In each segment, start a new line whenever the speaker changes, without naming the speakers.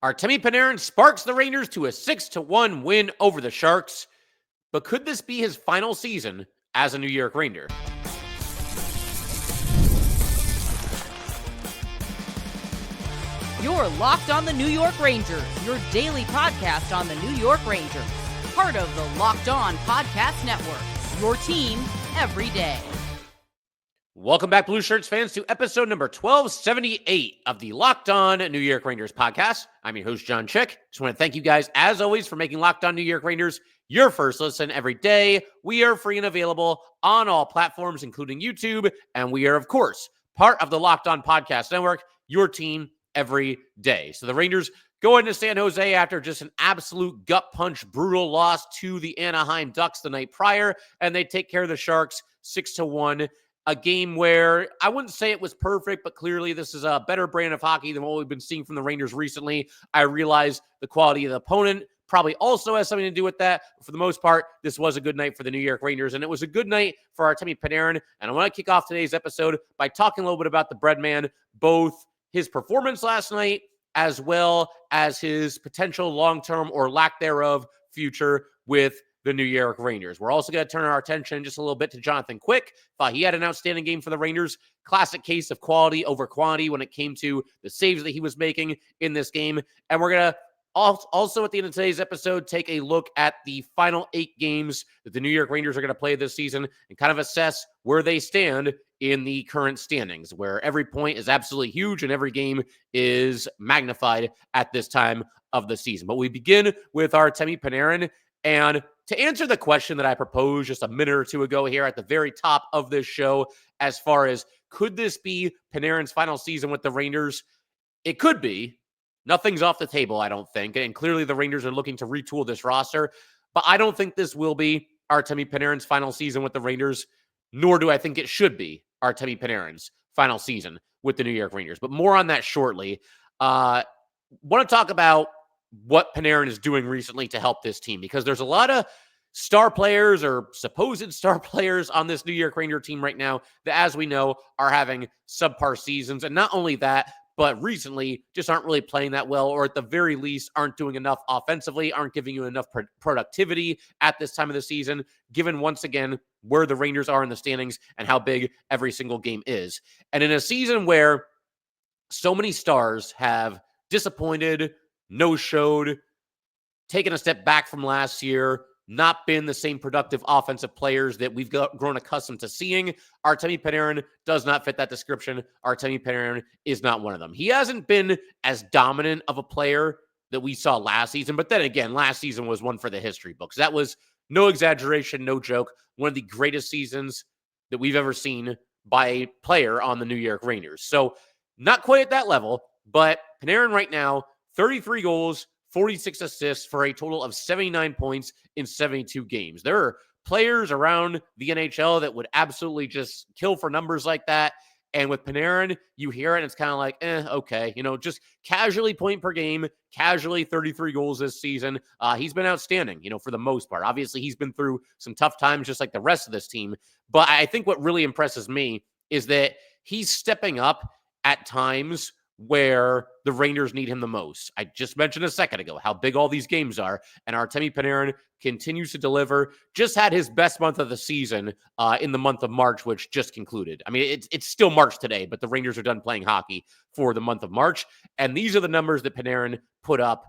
Artemi Panarin sparks the Rangers to a 6-1 win over the Sharks. But could this be his final season as a New York Ranger?
You're Locked on the New York Rangers, your daily podcast on the New York Rangers. Part of the Locked On Podcast Network, your team every day.
Welcome back, Blue Shirts fans, to episode number 1278 of the Locked On New York Rangers podcast. I'm your host, Jon Chik. Just want to thank you guys, as always, for making Locked On New York Rangers your first listen every day. We are free and available on all platforms, including YouTube, and we are, of course, part of the Locked On Podcast Network, your team every day. So the Rangers go into San Jose after just an absolute gut punch, brutal loss to the Anaheim Ducks the night prior, and they take care of the Sharks 6-1. A game where I wouldn't say it was perfect, but clearly this is a better brand of hockey than what we've been seeing from the Rangers recently. I realize the quality of the opponent probably also has something to do with that. But for the most part, this was a good night for the New York Rangers, and it was a good night for Artemi Panarin. And I want to kick off today's episode by talking a little bit about the Breadman, both his performance last night as well as his potential long-term or lack thereof future with the New York Rangers. We're also going to turn our attention just a little bit to Jonathan Quick. Thought he had an outstanding game for the Rangers. Classic case of quality over quantity when it came to the saves that he was making in this game. And we're going to also at the end of today's episode take a look at the final 8 games that the New York Rangers are going to play this season and kind of assess where they stand in the current standings, where every point is absolutely huge and every game is magnified at this time of the season. But we begin with Artemi Panarin. And to answer the question that I proposed just a minute or two ago here at the very top of this show, as far as could this be Panarin's final season with the Rangers? It could be. Nothing's off the table, I don't think. And clearly the Rangers are looking to retool this roster. But I don't think this will be Artemi Panarin's final season with the Rangers, nor do I think it should be Artemi Panarin's final season with the New York Rangers. But more on that shortly. Want to talk about what Panarin is doing recently to help this team, because there's a lot of star players or supposed star players on this New York Ranger team right now that, as we know, are having subpar seasons. And not only that, but recently just aren't really playing that well, or at the very least aren't doing enough offensively, aren't giving you enough productivity at this time of the season, given once again where the Rangers are in the standings and how big every single game is. And in a season where so many stars have disappointed, no-showed, taken a step back from last year, not been the same productive offensive players that we've grown accustomed to seeing, Artemi Panarin does not fit that description. Artemi Panarin is not one of them. He hasn't been as dominant of a player that we saw last season, but then again, last season was one for the history books. That was, no exaggeration, no joke, one of the greatest seasons that we've ever seen by a player on the New York Rangers. So not quite at that level, but Panarin right now, 33 goals, 46 assists for a total of 79 points in 72 games. There are players around the NHL that would absolutely just kill for numbers like that. And with Panarin, you hear it and it's kind of like, okay, just casually point per game, casually 33 goals this season. He's been outstanding, for the most part. Obviously, he's been through some tough times just like the rest of this team. But I think what really impresses me is that he's stepping up at times where the Rangers need him the most. I just mentioned a second ago how big all these games are, and Artemi Panarin continues to deliver. Just had his best month of the season in the month of March, which just concluded. I mean, it's still March today, but the Rangers are done playing hockey for the month of March, and these are the numbers that Panarin put up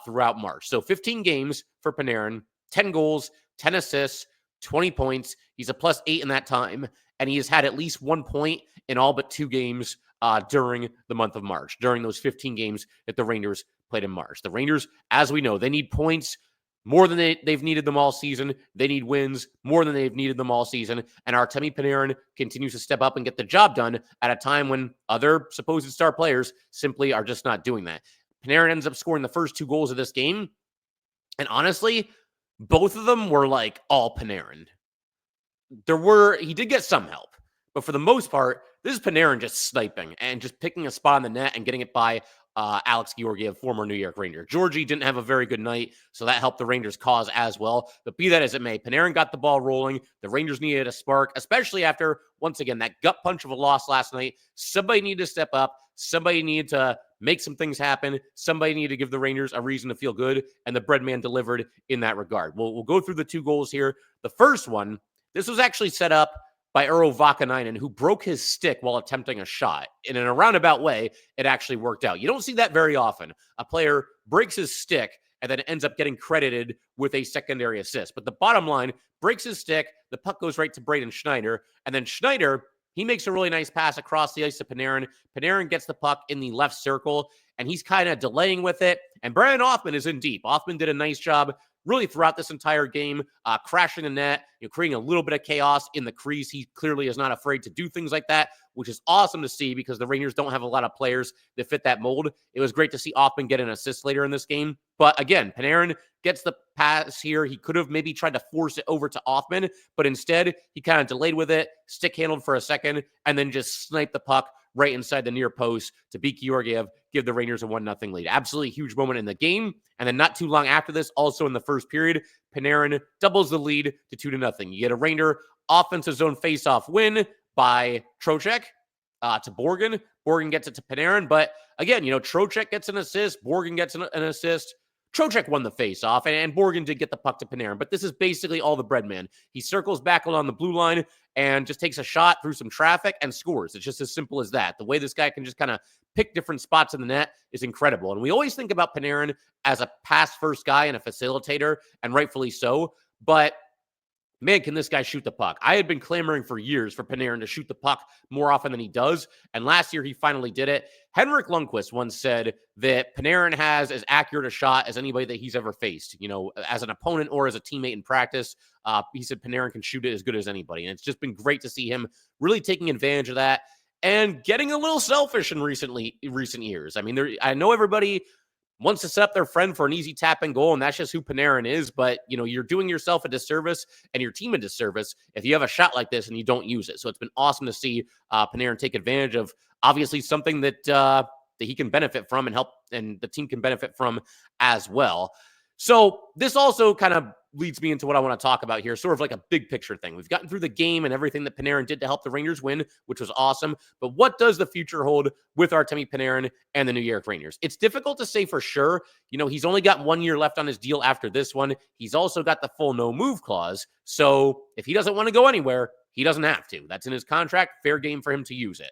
throughout March. So 15 games for Panarin, 10 goals, 10 assists, 20 points. He's a +8 in that time, and he has had at least 1 point in all but 2 games during the month of March, during those 15 games that the Rangers played in March. The Rangers, as we know, they need points more than they've needed them all season. They need wins more than they've needed them all season. And Artemi Panarin continues to step up and get the job done at a time when other supposed star players simply are just not doing that. Panarin ends up scoring the first 2 goals of this game. And honestly, both of them were like all Panarin. He did get some help, but for the most part, this is Panarin just sniping and just picking a spot in the net and getting it by Alex Georgiev, former New York Ranger. Georgie didn't have a very good night, so that helped the Rangers' cause as well. But be that as it may, Panarin got the ball rolling. The Rangers needed a spark, especially after, once again, that gut punch of a loss last night. Somebody needed to step up. Somebody needed to make some things happen. Somebody needed to give the Rangers a reason to feel good, and the bread man delivered in that regard. We'll go through the 2 goals here. The first one, this was actually set up by Eero Vakanainen, who broke his stick while attempting a shot. And in a roundabout way, it actually worked out. You don't see that very often. A player breaks his stick and then ends up getting credited with a secondary assist. But the bottom line, breaks his stick, the puck goes right to Braden Schneider, and then Schneider, he makes a really nice pass across the ice to Panarin. Panarin gets the puck in the left circle, and he's kind of delaying with it. And Brian Hoffman is in deep. Hoffman did a nice job really throughout this entire game, crashing the net, creating a little bit of chaos in the crease. He clearly is not afraid to do things like that, which is awesome to see because the Rangers don't have a lot of players that fit that mold. It was great to see Hoffman get an assist later in this game. But again, Panarin gets the pass here. He could have maybe tried to force it over to Hoffman, but instead he kind of delayed with it, stick handled for a second, and then just sniped the puck right inside the near post to beat Georgiev, give the Rangers a 1-0 lead. Absolutely huge moment in the game. And then not too long after this, also in the first period, Panarin doubles the lead to 2-0. You get a Ranger offensive zone faceoff win by Trocheck to Borgen. Borgen gets it to Panarin. But again, Trocheck gets an assist. Borgen gets an assist. Trocheck won the faceoff, and Borgen did get the puck to Panarin. But this is basically all the bread man. He circles back along the blue line and just takes a shot through some traffic and scores. It's just as simple as that. The way this guy can just kind of pick different spots in the net is incredible. And we always think about Panarin as a pass-first guy and a facilitator, and rightfully so. But man, can this guy shoot the puck? I had been clamoring for years for Panarin to shoot the puck more often than he does, and last year he finally did it. Henrik Lundqvist once said that Panarin has as accurate a shot as anybody that he's ever faced, as an opponent or as a teammate in practice. He said Panarin can shoot it as good as anybody, and it's just been great to see him really taking advantage of that and getting a little selfish in recent years. I mean, I know everybody wants to set up their friend for an easy tap and goal, and that's just who Panarin is. But, you're doing yourself a disservice and your team a disservice if you have a shot like this and you don't use it. So it's been awesome to see Panarin take advantage of, obviously, something that he can benefit from and help, and the team can benefit from as well. So this also kind of leads me into what I want to talk about here, sort of like a big picture thing. We've gotten through the game and everything that Panarin did to help the Rangers win, which was awesome. But what does the future hold with Artemi Panarin and the New York Rangers? It's difficult to say for sure. He's only got 1 year left on his deal after this one. He's also got the full no move clause. So if he doesn't want to go anywhere, he doesn't have to. That's in his contract. Fair game for him to use it.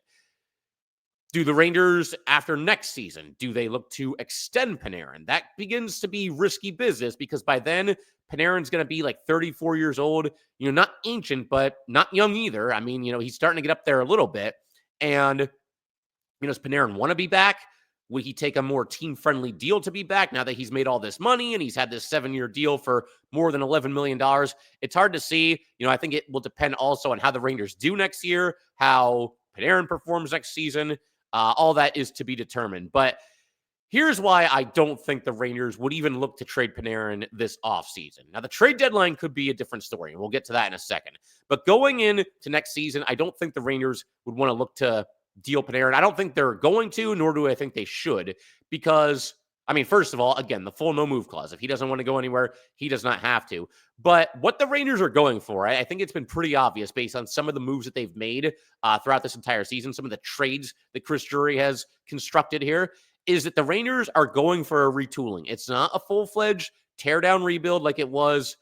Do the Rangers, after next season, do they look to extend Panarin? That begins to be risky business because by then, Panarin's going to be like 34 years old, not ancient, but not young either. I mean, he's starting to get up there a little bit. And, does Panarin want to be back? Would he take a more team-friendly deal to be back now that he's made all this money and he's had this 7-year deal for more than $11 million? It's hard to see. I think it will depend also on how the Rangers do next year, how Panarin performs next season. All that is to be determined. But here's why I don't think the Rangers would even look to trade Panarin this offseason. Now, the trade deadline could be a different story, and we'll get to that in a second. But going into next season, I don't think the Rangers would want to look to deal Panarin. I don't think they're going to, nor do I think they should, because, first of all, again, the full no move clause. If he doesn't want to go anywhere, he does not have to. But what the Rangers are going for, I think it's been pretty obvious based on some of the moves that they've made throughout this entire season, some of the trades that Chris Drury has constructed here, is that the Rangers are going for a retooling. It's not a full-fledged tear-down rebuild like it was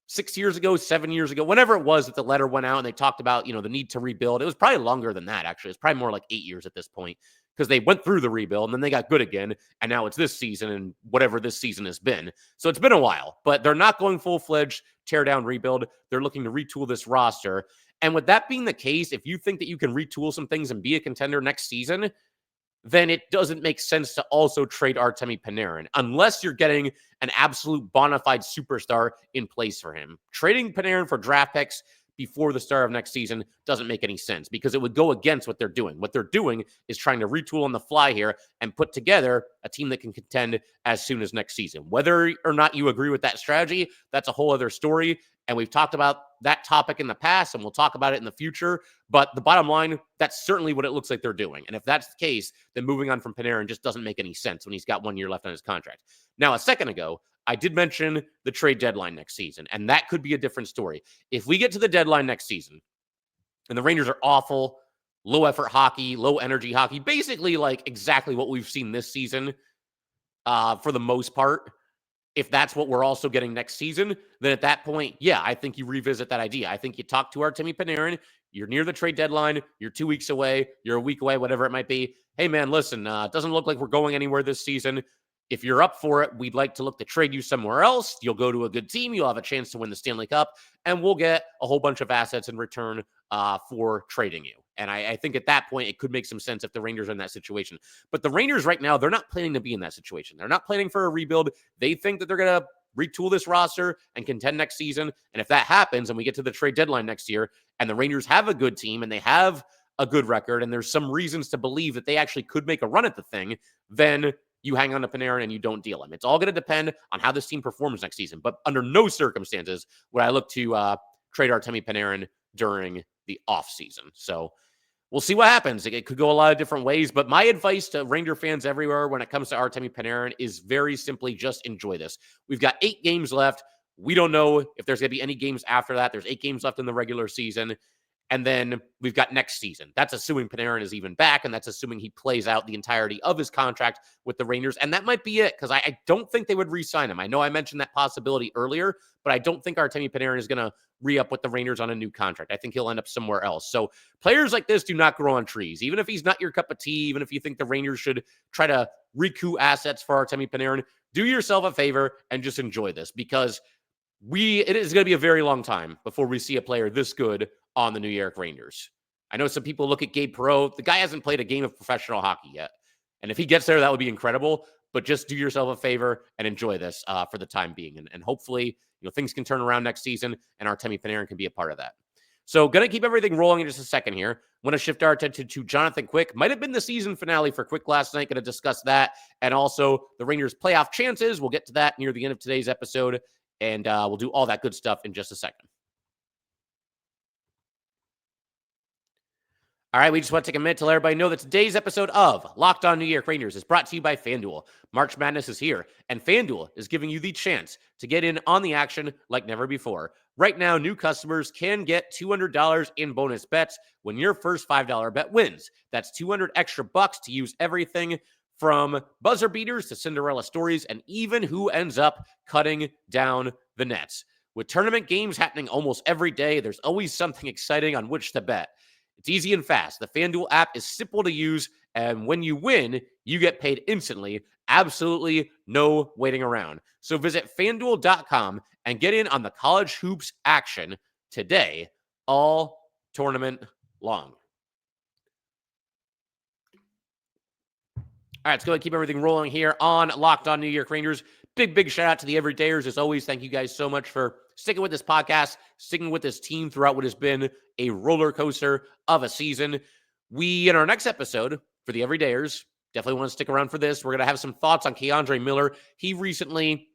6 years ago, 7 years ago, whenever it was that the letter went out and they talked about, the need to rebuild. It was probably longer than that, actually. It's probably more like 8 years at this point because they went through the rebuild and then they got good again. And now it's this season and whatever this season has been. So it's been a while, but they're not going full-fledged tear-down rebuild. They're looking to retool this roster. And with that being the case, if you think that you can retool some things and be a contender next season, then it doesn't make sense to also trade Artemi Panarin unless you're getting an absolute bona fide superstar in place for him. Trading Panarin for draft picks before the start of next season doesn't make any sense because it would go against what they're doing. What they're doing is trying to retool on the fly here and put together a team that can contend as soon as next season. Whether or not you agree with that strategy, that's a whole other story. And we've talked about that topic in the past, and we'll talk about it in the future. But the bottom line, that's certainly what it looks like they're doing. And if that's the case, then moving on from Panarin just doesn't make any sense when he's got 1 year left on his contract. Now, a second ago, I did mention the trade deadline next season, and that could be a different story. If we get to the deadline next season and the Rangers are awful, low effort hockey, low energy hockey, basically like exactly what we've seen this season for the most part. If that's what we're also getting next season, then at that point, yeah, I think you revisit that idea. I think you talk to Artemi Panarin. You're near the trade deadline. You're 2 weeks away. You're a week away, whatever it might be. Hey, man, listen, it doesn't look like we're going anywhere this season. If you're up for it, we'd like to look to trade you somewhere else. You'll go to a good team. You'll have a chance to win the Stanley Cup, and we'll get a whole bunch of assets in return for trading you. And I think at that point, it could make some sense if the Rangers are in that situation. But the Rangers right now, they're not planning to be in that situation. They're not planning for a rebuild. They think that they're going to retool this roster and contend next season. And if that happens and we get to the trade deadline next year and the Rangers have a good team and they have a good record and there's some reasons to believe that they actually could make a run at the thing, then you hang on to Panarin and you don't deal him. It's all going to depend on how this team performs next season. But under no circumstances would I look to trade Artemi Panarin during the offseason. So we'll see what happens. It could go a lot of different ways, but my advice to Ranger fans everywhere when it comes to Artemi Panarin is very simply just enjoy this. We've got 8 games left. We don't know if there's going to be any games after that. There's 8 games left in the regular season. And then we've got next season. That's assuming Panarin is even back, and that's assuming he plays out the entirety of his contract with the Rangers. And that might be it, because I don't think they would re-sign him. I know I mentioned that possibility earlier, but I don't think Artemi Panarin is going to re-up with the Rangers on a new contract. I think he'll end up somewhere else. So players like this do not grow on trees. Even if he's not your cup of tea, even if you think the Rangers should try to recoup assets for Artemi Panarin, do yourself a favor and just enjoy this, because it is going to be a very long time before we see a player this good on the New York Rangers. I know some people look at Gabe Perreault. The guy hasn't played a game of professional hockey yet. And if he gets there, that would be incredible. But just do yourself a favor and enjoy this for the time being. And hopefully, things can turn around next season and Artemi Panarin can be a part of that. So going to keep everything rolling in just a second here. Want to shift our attention to Jonathan Quick. Might have been the season finale for Quick last night. Going to discuss that. And also the Rangers' playoff chances. We'll get to that near the end of today's episode. And we'll do all that good stuff in just a second. All right, we just want to take a minute to let everybody know that today's episode of Locked On New York Rangers is brought to you by FanDuel. March Madness is here, and FanDuel is giving you the chance to get in on the action like never before. Right now, new customers can get $200 in bonus bets when your first $5 bet wins. That's $200 extra bucks to use everything from buzzer beaters to Cinderella stories and even who ends up cutting down the nets. With tournament games happening almost every day, there's always something exciting on which to bet. It's easy and fast. The FanDuel app is simple to use, and when you win, you get paid instantly. Absolutely no waiting around. So visit FanDuel.com and get in on the college hoops action today, all tournament long. All right, let's go ahead and keep everything rolling here on Locked On New York Rangers. Big shout out to the everydayers. As always, thank you guys so much for sticking with this podcast, sticking with this team throughout what has been a roller coaster of a season. We, in our next episode for the everydayers, definitely want to stick around for this. We're going to have some thoughts on K'Andre Miller. He recently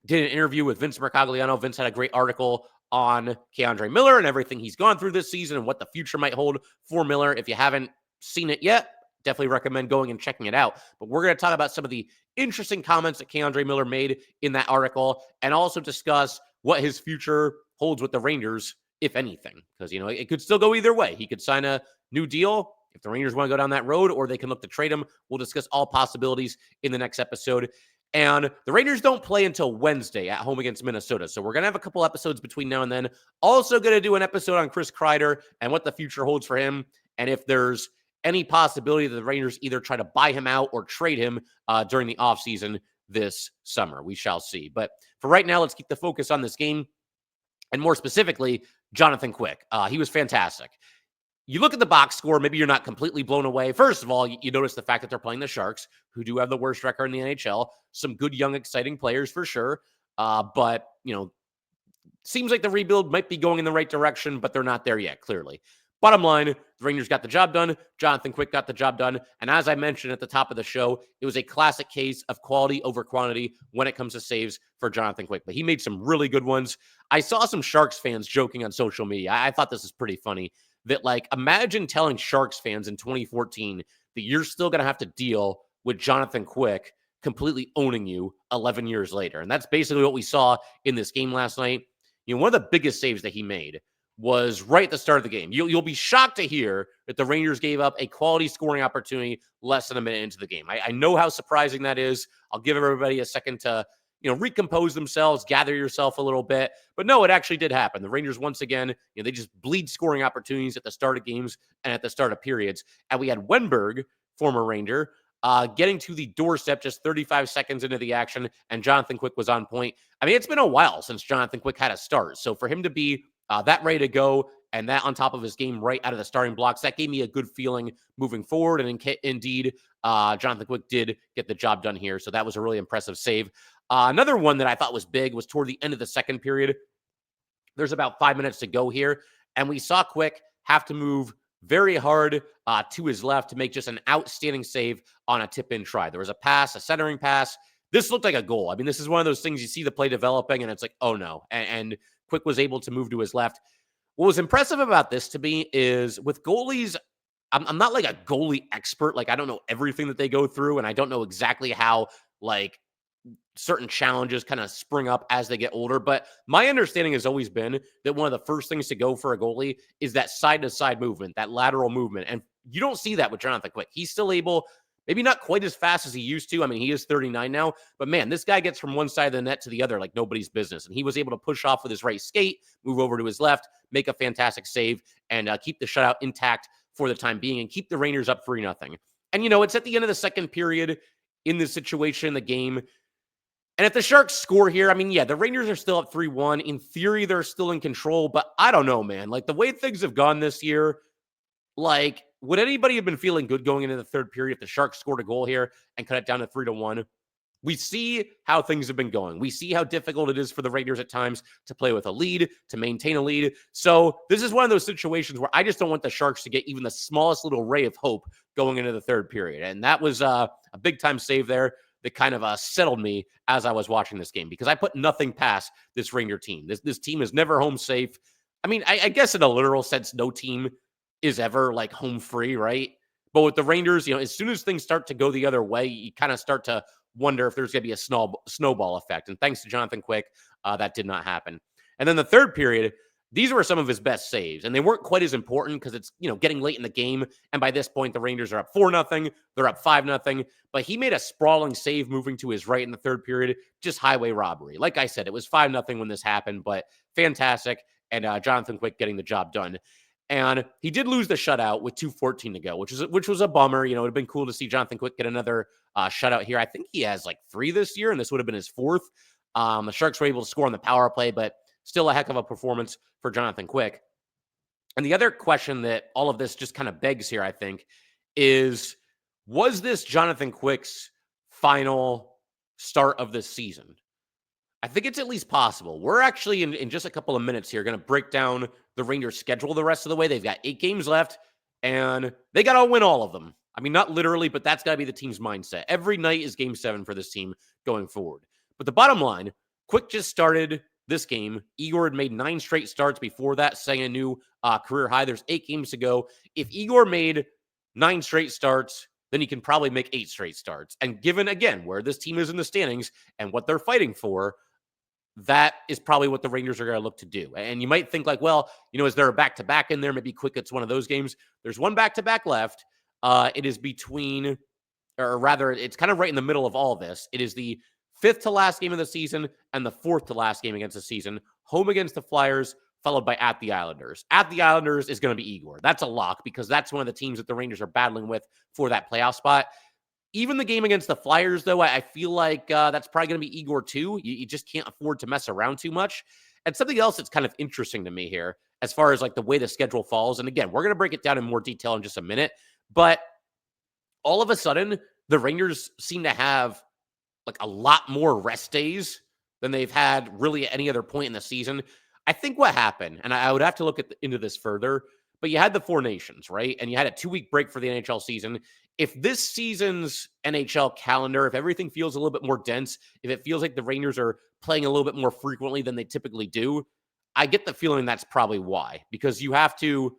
did an interview with Vince Mercogliano. Vince had a great article on K'Andre Miller and everything he's gone through this season and what the future might hold for Miller. If you haven't seen it yet, definitely recommend going and checking it out. But we're going to talk about some of the interesting comments that K'Andre Miller made in that article and also discuss what his future holds with the Rangers, if anything. Because, it could still go either way. He could sign a new deal if the Rangers want to go down that road, or they can look to trade him. We'll discuss all possibilities in the next episode. And the Rangers don't play until Wednesday at home against Minnesota. So we're going to have a couple episodes between now and then. Also going to do an episode on Chris Kreider and what the future holds for him. And if there's any possibility that the Rangers either try to buy him out or trade him during the offseason this summer. We shall see. But for right now, let's keep the focus on this game. And more specifically, Jonathan Quick. He was fantastic. You look at the box score, maybe you're not completely blown away. First of all, you notice the fact that they're playing the Sharks, who do have the worst record in the NHL. Some good, young, exciting players for sure. But, seems like the rebuild might be going in the right direction, but they're not there yet, clearly. Bottom line, the Rangers got the job done. Jonathan Quick got the job done. And as I mentioned at the top of the show, it was a classic case of quality over quantity when it comes to saves for Jonathan Quick. But he made some really good ones. I saw some Sharks fans joking on social media. I thought this is pretty funny. That, imagine telling Sharks fans in 2014 that you're still going to have to deal with Jonathan Quick completely owning you 11 years later. And that's basically what we saw in this game last night. One of the biggest saves that he made was right at the start of the game. You'll be shocked to hear that the Rangers gave up a quality scoring opportunity less than a minute into the game. I know how surprising that is. I'll give everybody a second to recompose themselves, gather yourself a little bit. But no, it actually did happen. The Rangers, once again, they just bleed scoring opportunities at the start of games and at the start of periods. And we had Wenberg, former Ranger, getting to the doorstep just 35 seconds into the action, and Jonathan Quick was on point. I mean, it's been a while since Jonathan Quick had a start. So for him to be that ready to go and that on top of his game right out of the starting blocks, that gave me a good feeling moving forward. And indeed, Jonathan Quick did get the job done here. So that was a really impressive save. Another one that I thought was big was toward the end of the second period. There's about 5 minutes to go here, and we saw Quick have to move very hard to his left to make just an outstanding save on a tip-in try. There was a pass, a centering pass. This looked like a goal. I mean, this is one of those things you see the play developing, and it's like, oh no. And Quick was able to move to his left. What was impressive about this to me is with goalies, I'm not like a goalie expert. Like, I don't know everything that they go through, and I don't know exactly how, like, certain challenges kind of spring up as they get older. But my understanding has always been that one of the first things to go for a goalie is that side-to-side movement, that lateral movement. And you don't see that with Jonathan Quick. He's still able, maybe not quite as fast as he used to. I mean, he is 39 now, but man, this guy gets from one side of the net to the other like nobody's business. And he was able to push off with his right skate, move over to his left, make a fantastic save, and keep the shutout intact for the time being and keep the Rangers up 3-0. And, it's at the end of the second period in this situation, the game. And if the Sharks score here, I mean, yeah, the Rangers are still up 3-1. In theory, they're still in control, but I don't know, man. Like, the way things have gone this year, like, would anybody have been feeling good going into the third period if the Sharks scored a goal here and cut it down to 3-1? We see how things have been going. We see how difficult it is for the Rangers at times to play with a lead, to maintain a lead. So this is one of those situations where I just don't want the Sharks to get even the smallest little ray of hope going into the third period. And that was a big-time save there that kind of settled me as I was watching this game because I put nothing past this Ranger team. This team is never home safe. I mean, I guess in a literal sense, no team is ever like home free, right? But with the Rangers, as soon as things start to go the other way, you kind of start to wonder if there's going to be a snowball effect. And thanks to Jonathan Quick, that did not happen. And then the third period, these were some of his best saves, and they weren't quite as important because it's, getting late in the game. And by this point, the Rangers are up 4-0. They're up 5-0. But he made a sprawling save moving to his right in the third period, just highway robbery. Like I said, it was 5-0 when this happened, but fantastic. And Jonathan Quick getting the job done. And he did lose the shutout with 2:14 to go, which was a bummer. It would have been cool to see Jonathan Quick get another shutout here. I think he has like 3 this year, and this would have been his 4th. The Sharks were able to score on the power play, but still a heck of a performance for Jonathan Quick. And the other question that all of this just kind of begs here, I think, is was this Jonathan Quick's final start of this season? I think it's at least possible. We're actually, in just a couple of minutes here, going to break down the Rangers' schedule the rest of the way. They've got 8 games left, and they got to win all of them. I mean, not literally, but that's got to be the team's mindset. Every night is Game 7 for this team going forward. But the bottom line, Quick just started this game. Igor had made 9 straight starts before that, setting a new career high. There's 8 games to go. If Igor made 9 straight starts, then he can probably make 8 straight starts. And given, again, where this team is in the standings and what they're fighting for, that is probably what the Rangers are going to look to do. And you might think like, well, is there a back-to-back in there? Maybe Quick gets one of those games. There's one back-to-back left. It is between, or rather, it's kind of right in the middle of all this. It is the 5th to last game of the season and the 4th to last game against the season. Home against the Flyers, followed by at the Islanders. At the Islanders is going to be Igor. That's a lock because that's one of the teams that the Rangers are battling with for that playoff spot. Even the game against the Flyers, though, I feel like that's probably going to be Igor too. You just can't afford to mess around too much. And something else that's kind of interesting to me here, as far as like the way the schedule falls. And again, we're going to break it down in more detail in just a minute. But all of a sudden, the Rangers seem to have like a lot more rest days than they've had really at any other point in the season. I think what happened, and I would have to look into this further, but you had the 4 nations, right? And you had a 2-week break for the NHL season. If this season's NHL calendar, if everything feels a little bit more dense, if it feels like the Rangers are playing a little bit more frequently than they typically do, I get the feeling that's probably why. Because you have to,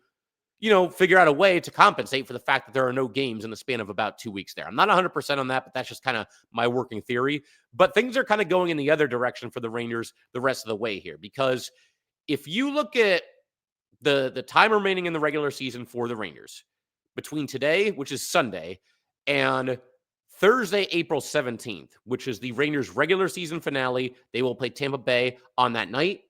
figure out a way to compensate for the fact that there are no games in the span of about 2 weeks there. I'm not 100% on that, but that's just kind of my working theory. But things are kind of going in the other direction for the Rangers the rest of the way here. Because if you look at the time remaining in the regular season for the Rangers between today, which is Sunday, and Thursday, April 17th, which is the Rangers' regular season finale. They will play Tampa Bay on that night.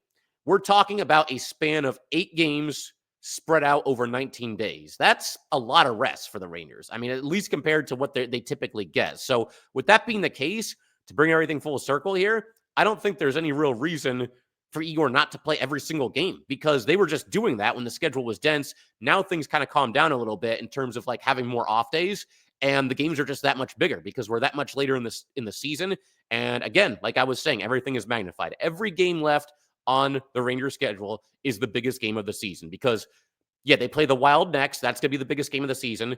We're talking about a span of 8 games spread out over 19 days. That's a lot of rest for the Rangers. I mean, at least compared to what they typically get. So, with that being the case, to bring everything full circle here, I don't think there's any real reason for Igor not to play every single game because they were just doing that when the schedule was dense. Now things kind of calm down a little bit in terms of like having more off days, and the games are just that much bigger because we're that much later in the season. And again, like I was saying, everything is magnified. Every game left on the Rangers schedule is the biggest game of the season because, yeah, they play the Wild next. That's going to be the biggest game of the season.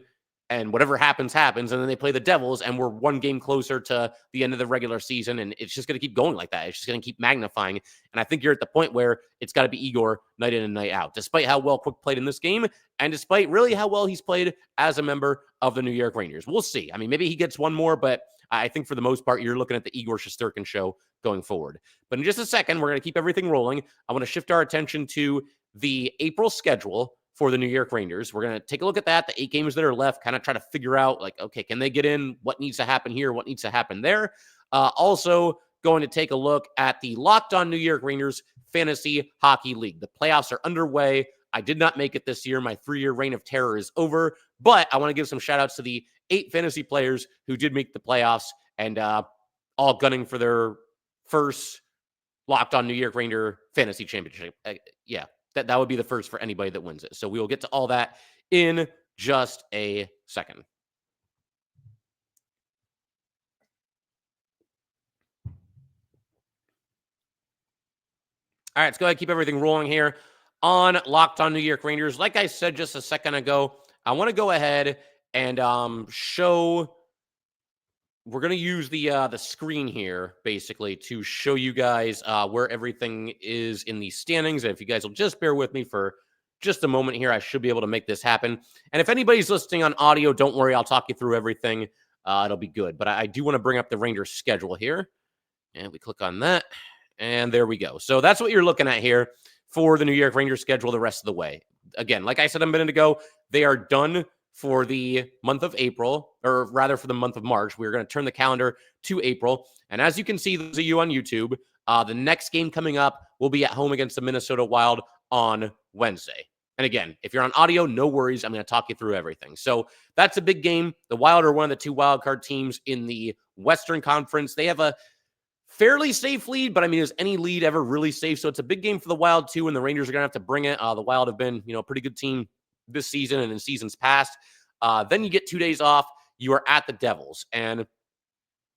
And whatever happens, happens. And then they play the Devils, and we're one game closer to the end of the regular season. And it's just going to keep going like that. It's just going to keep magnifying. And I think you're at the point where it's got to be Igor night in and night out, despite how well Quick played in this game and despite really how well he's played as a member of the New York Rangers. We'll see. I mean, maybe he gets one more, but I think for the most part, you're looking at the Igor Shesterkin show going forward. But in just a second, we're going to keep everything rolling. I want to shift our attention to the April schedule for the New York Rangers. We're going to take a look at that, the 8 games that are left, kind of try to figure out, like, okay, can they get in? What needs to happen here? What needs to happen there? Also, going to take a look at the Locked On New York Rangers Fantasy Hockey League. The playoffs are underway. I did not make it this year. My 3-year reign of terror is over, but I want to give some shout outs to the 8 fantasy players who did make the playoffs and all gunning for their first Locked On New York Ranger Fantasy Championship. Yeah, that would be the first for anybody that wins it. So we will get to all that in just a second. All right, let's go ahead and keep everything rolling here on Locked On New York Rangers. Like I said just a second ago, I want to go ahead and show. We're going to use the screen here, basically, to show you guys where everything is in the standings. And if you guys will just bear with me for just a moment here, I should be able to make this happen. And if anybody's listening on audio, don't worry. I'll talk you through everything. It'll be good. But I do want to bring up the Rangers schedule here. And we click on that. And there we go. So that's what you're looking at here for the New York Rangers schedule the rest of the way. Again, like I said a minute ago, they are done for the month of April, or rather for the month of March. We're going to turn the calendar to April. And as you can see, those of you on YouTube, the next game coming up will be at home against the Minnesota Wild on Wednesday. And again, if you're on audio, no worries. I'm going to talk you through everything. So that's a big game. The Wild are one of the 2 wildcard teams in the Western Conference. They have a fairly safe lead, but I mean, is any lead ever really safe? So it's a big game for the Wild too, and the Rangers are going to have to bring it. The Wild have been, a pretty good team this season and in seasons past. Then you get 2 days off. You are at the Devils, and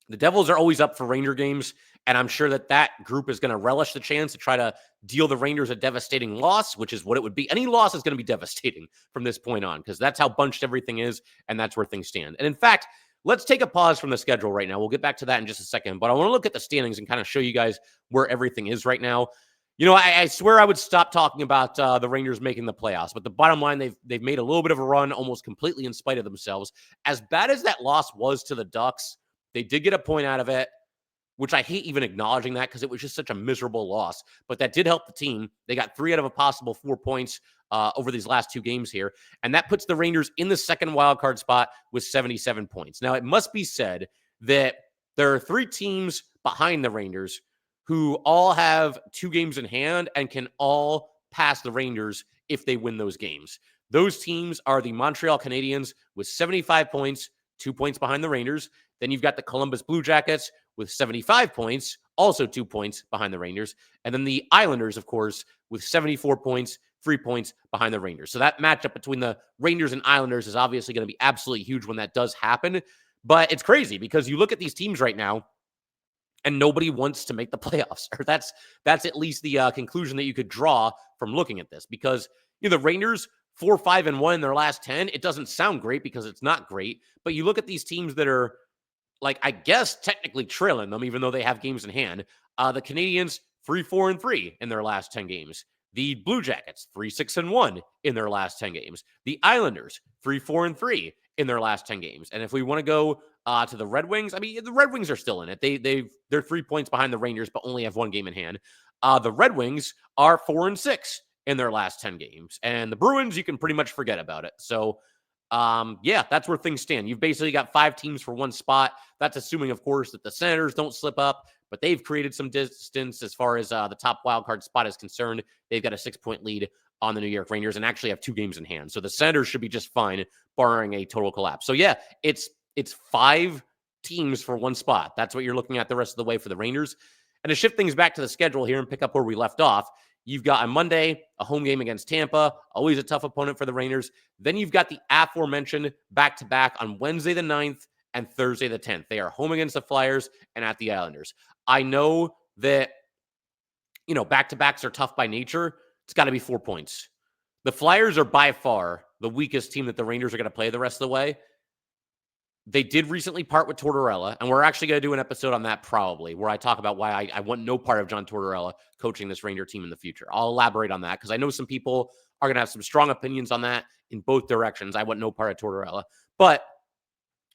the Devils are always up for Ranger games, and I'm sure that group is going to relish the chance to try to deal the Rangers a devastating loss, which is what it would be. Any loss is going to be devastating from this point on because that's how bunched everything is, and that's where things stand. And in fact, let's take a pause from the schedule right now. We'll get back to that in just a second, but I want to look at the standings and kind of show you guys where everything is right now. I swear I would stop talking about the Rangers making the playoffs, but the bottom line, they've made a little bit of a run almost completely in spite of themselves. As bad as that loss was to the Ducks, they did get a point out of it, which I hate even acknowledging that because it was just such a miserable loss, but that did help the team. They got 3 out of a possible 4 points over these last 2 games here, and that puts the Rangers in the second wildcard spot with 77 points. Now, it must be said that there are 3 teams behind the Rangers who all have 2 games in hand and can all pass the Rangers if they win those games. Those teams are the Montreal Canadiens with 75 points, 2 points behind the Rangers. Then you've got the Columbus Blue Jackets with 75 points, also 2 points behind the Rangers. And then the Islanders, of course, with 74 points, 3 points behind the Rangers. So that matchup between the Rangers and Islanders is obviously going to be absolutely huge when that does happen. But it's crazy because you look at these teams right now, and nobody wants to make the playoffs. Or that's at least the conclusion that you could draw from looking at this. Because the Rangers 4-5-1 in their last 10. It doesn't sound great because it's not great. But you look at these teams that are, like, I guess technically trailing them, even though they have games in hand. The Canadiens 3-4-3 in their last 10 games. The Blue Jackets 3-6-1 in their last 10 games. The Islanders 3-4-3 in their last 10 games. And if we want to go to the Red Wings, I mean, the Red Wings are still in it. They're 3 points behind the Rangers, but only have 1 game in hand. The Red Wings are 4-6 in their last 10 games. And the Bruins, you can pretty much forget about it. So, yeah, that's where things stand. You've basically got 5 teams for one spot. That's assuming, of course, that the Senators don't slip up, but they've created some distance as far as the top wildcard spot is concerned. They've got a 6-point lead on the New York Rangers and actually have 2 games in hand. So the Senators should be just fine, barring a total collapse. So yeah, it's 5 teams for one spot. That's what you're looking at the rest of the way for the Rangers. And to shift things back to the schedule here and pick up where we left off, you've got on Monday a home game against Tampa, always a tough opponent for the Rangers. Then you've got the aforementioned back-to-back on Wednesday the 9th and Thursday the 10th. They are home against the Flyers and at the Islanders. I know that, back-to-backs are tough by nature. It's got to be 4 points. The Flyers are by far the weakest team that the Rangers are going to play the rest of the way. They did recently part with Tortorella, and we're actually going to do an episode on that probably, where I talk about why I want no part of John Tortorella coaching this Ranger team in the future. I'll elaborate on that because I know some people are going to have some strong opinions on that in both directions. I want no part of Tortorella. But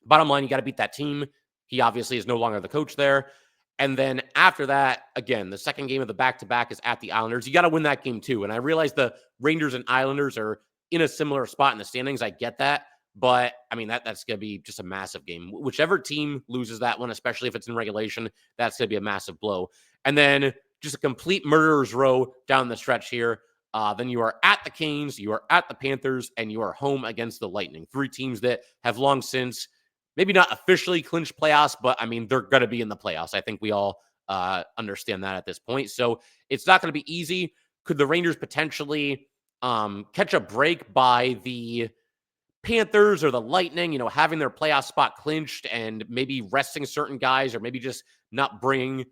bottom line, you got to beat that team. He obviously is no longer the coach there. And then after that, again, the second game of the back-to-back is at the Islanders. You got to win that game too. And I realize the Rangers and Islanders are in a similar spot in the standings. I get that. But, I mean, that's going to be just a massive game. Whichever team loses that one, especially if it's in regulation, that's going to be a massive blow. And then just a complete murderer's row down the stretch here. Then you are at the Canes, you are at the Panthers, and you are home against the Lightning. 3 teams that have long since, maybe not officially clinched playoffs, but, I mean, they're going to be in the playoffs. I think we all understand that at this point. So it's not going to be easy. Could the Rangers potentially catch a break by the Panthers or the Lightning, having their playoff spot clinched and maybe resting certain guys or maybe just not bringing,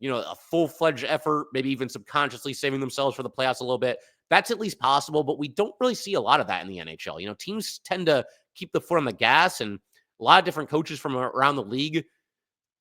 a full-fledged effort, maybe even subconsciously saving themselves for the playoffs a little bit? That's at least possible, but we don't really see a lot of that in the NHL. Teams tend to keep the foot on the gas, and a lot of different coaches from around the league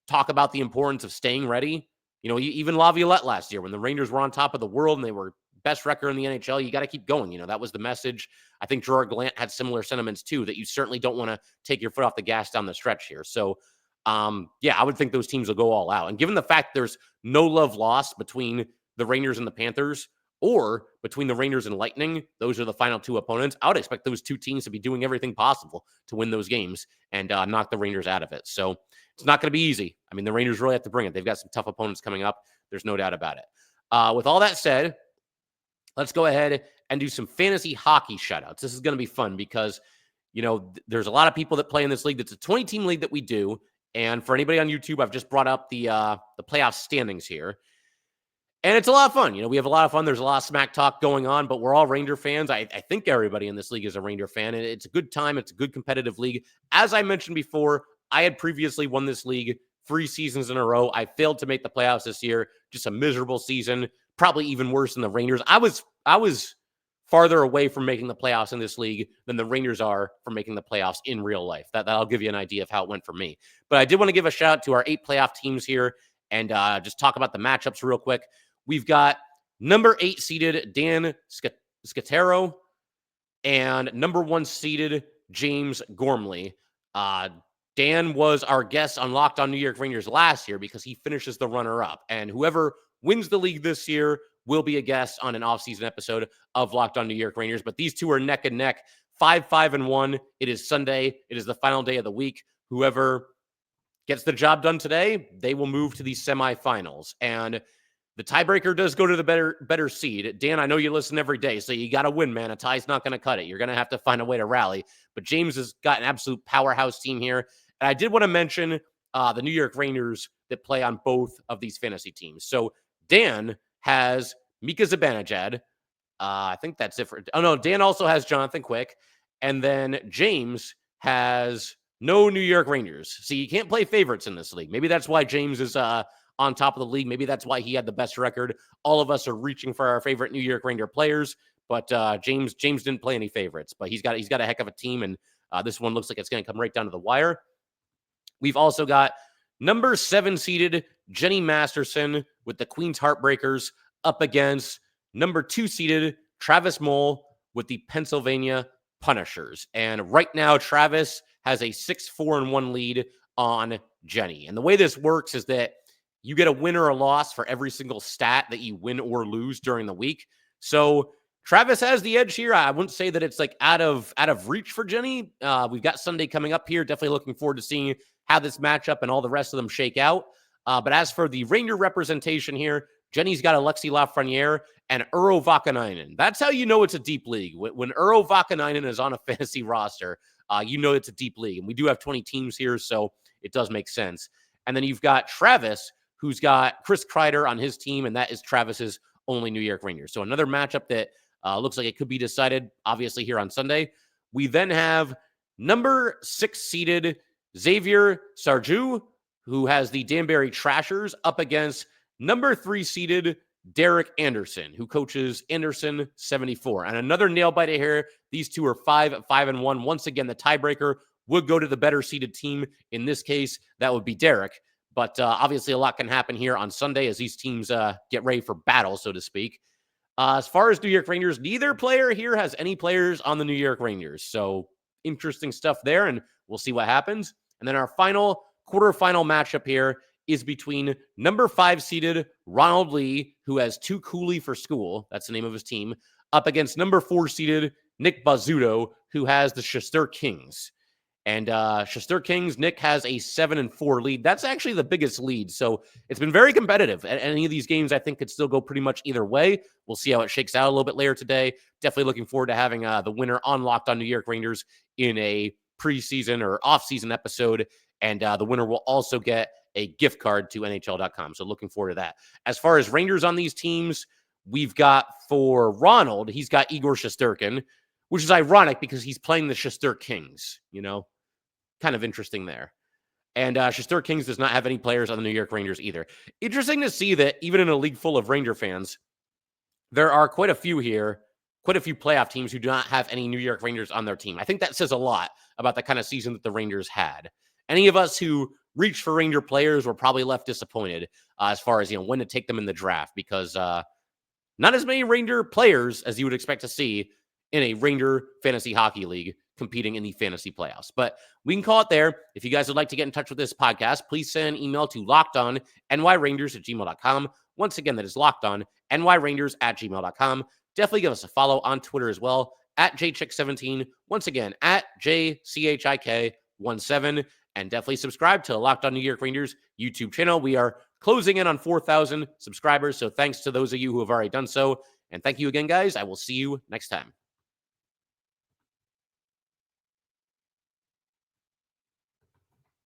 talk about the importance of staying ready. Even Laviolette last year when the Rangers were on top of the world and they were best record in the NHL, you got to keep going. That was the message. I think Gerard Gallant had similar sentiments too, that you certainly don't want to take your foot off the gas down the stretch here. So, yeah, I would think those teams will go all out. And given the fact there's no love lost between the Rangers and the Panthers or between the Rangers and Lightning, those are the final 2 opponents. I would expect those 2 teams to be doing everything possible to win those games and knock the Rangers out of it. So it's not going to be easy. I mean, the Rangers really have to bring it. They've got some tough opponents coming up. There's no doubt about it. With all that said, let's go ahead and do some fantasy hockey shutouts. This is going to be fun because, there's a lot of people that play in this league. That's a 20-team league that we do. And for anybody on YouTube, I've just brought up the playoff standings here. And it's a lot of fun. We have a lot of fun. There's a lot of smack talk going on, but we're all Ranger fans. I think everybody in this league is a Ranger fan. And it's a good time. It's a good competitive league. As I mentioned before, I had previously won this league 3 seasons in a row. I failed to make the playoffs this year. Just a miserable season. Probably even worse than the Rangers. I was farther away from making the playoffs in this league than the Rangers are from making the playoffs in real life. That'll give you an idea of how it went for me. But I did want to give a shout out to our 8 playoff teams here and just talk about the matchups real quick. We've got number 8 seeded Dan Scatero and number 1 seeded James Gormley. Dan was our guest on Locked On New York Rangers last year because he finishes the runner-up. And whoever wins the league this year will be a guest on an offseason episode of Locked On New York Rangers. But these 2 are neck and neck, 5-5-1. It is Sunday. It is the final day of the week. Whoever gets the job done today, they will move to the semifinals. And the tiebreaker does go to the better seed. Dan, I know you listen every day, so you got to win, man. A tie's not going to cut it. You're going to have to find a way to rally. But James has got an absolute powerhouse team here. And I did want to mention the New York Rangers that play on both of these fantasy teams. So Dan has Mika Zibanejad. I think that's it. Oh, no, Dan also has Jonathan Quick. And then James has no New York Rangers. See, you can't play favorites in this league. Maybe that's why James is on top of the league. Maybe that's why he had the best record. All of us are reaching for our favorite New York Ranger players. But James didn't play any favorites. But he's got a heck of a team. And this one looks like it's going to come right down to the wire. We've also got number 7 seeded Jenny Masterson with the Queens Heartbreakers up against number 2 seeded Travis Mole with the Pennsylvania Punishers. And right now, Travis has a 6-4-1 lead on Jenny. And the way this works is that you get a win or a loss for every single stat that you win or lose during the week. So Travis has the edge here. I wouldn't say that it's like out of reach for Jenny. We've got Sunday coming up here. Definitely looking forward to seeing how this matchup and all the rest of them shake out. But as for the Ranger representation here, Jenny's got Alexi Lafreniere and Urho Vakanainen. That's how you know it's a deep league. When Urho Vakanainen is on a fantasy roster, you know it's a deep league. And we do have 20 teams here, so it does make sense. And then you've got Travis, who's got Chris Kreider on his team, and that is Travis's only New York Rangers. So another matchup that looks like it could be decided, obviously, here on Sunday. We then have number 6 seeded Xavier Sarju, who has the Danbury Trashers, up against number 3 seeded Derek Anderson, who coaches Anderson 74. And another nail biter here. These two are 5-1. Once again, the tiebreaker would go to the better seeded team. In this case, that would be Derek. But obviously, a lot can happen here on Sunday as these teams get ready for battle, so to speak. As far as New York Rangers, neither player here has any players on the New York Rangers. So interesting stuff there, and we'll see what happens. And then our final quarterfinal matchup here is between number 5 seeded Ronald Lee, who has 2 Cooley for school, that's the name of his team, up against number 4 seeded Nick Bazzuto, who has the Chester Kings. And Chester Kings, Nick has a 7-4 lead. That's actually the biggest lead. So it's been very competitive. And any of these games, I think, could still go pretty much either way. We'll see how it shakes out a little bit later today. Definitely looking forward to having the winner on Locked on New York Rangers in a preseason or off-season episode. And the winner will also get a gift card to NHL.com. So looking forward to that. As far as Rangers on these teams, we've got for Ronald, he's got Igor Shesterkin, which is ironic because he's playing the Chester Kings, you know? Kind of interesting there. And Chester Kings does not have any players on the New York Rangers either. Interesting to see that even in a league full of Ranger fans, there are quite a few here, quite a few playoff teams who do not have any New York Rangers on their team. I think that says a lot about the kind of season that the Rangers had. Any of us who reached for Ranger players were probably left disappointed as far as, when to take them in the draft, because not as many Ranger players as you would expect to see in a Ranger fantasy hockey league competing in the fantasy playoffs. But we can call it there. If you guys would like to get in touch with this podcast, please send an email to lockedonnyrangers@gmail.com. Once again, that is lockedonnyrangers@gmail.com. Definitely give us a follow on Twitter as well, @jchik17. Once again, @jchik17. And definitely subscribe to Locked on New York Rangers YouTube channel. We are closing in on 4,000 subscribers, so thanks to those of you who have already done so. And thank you again, guys. I will see you next time.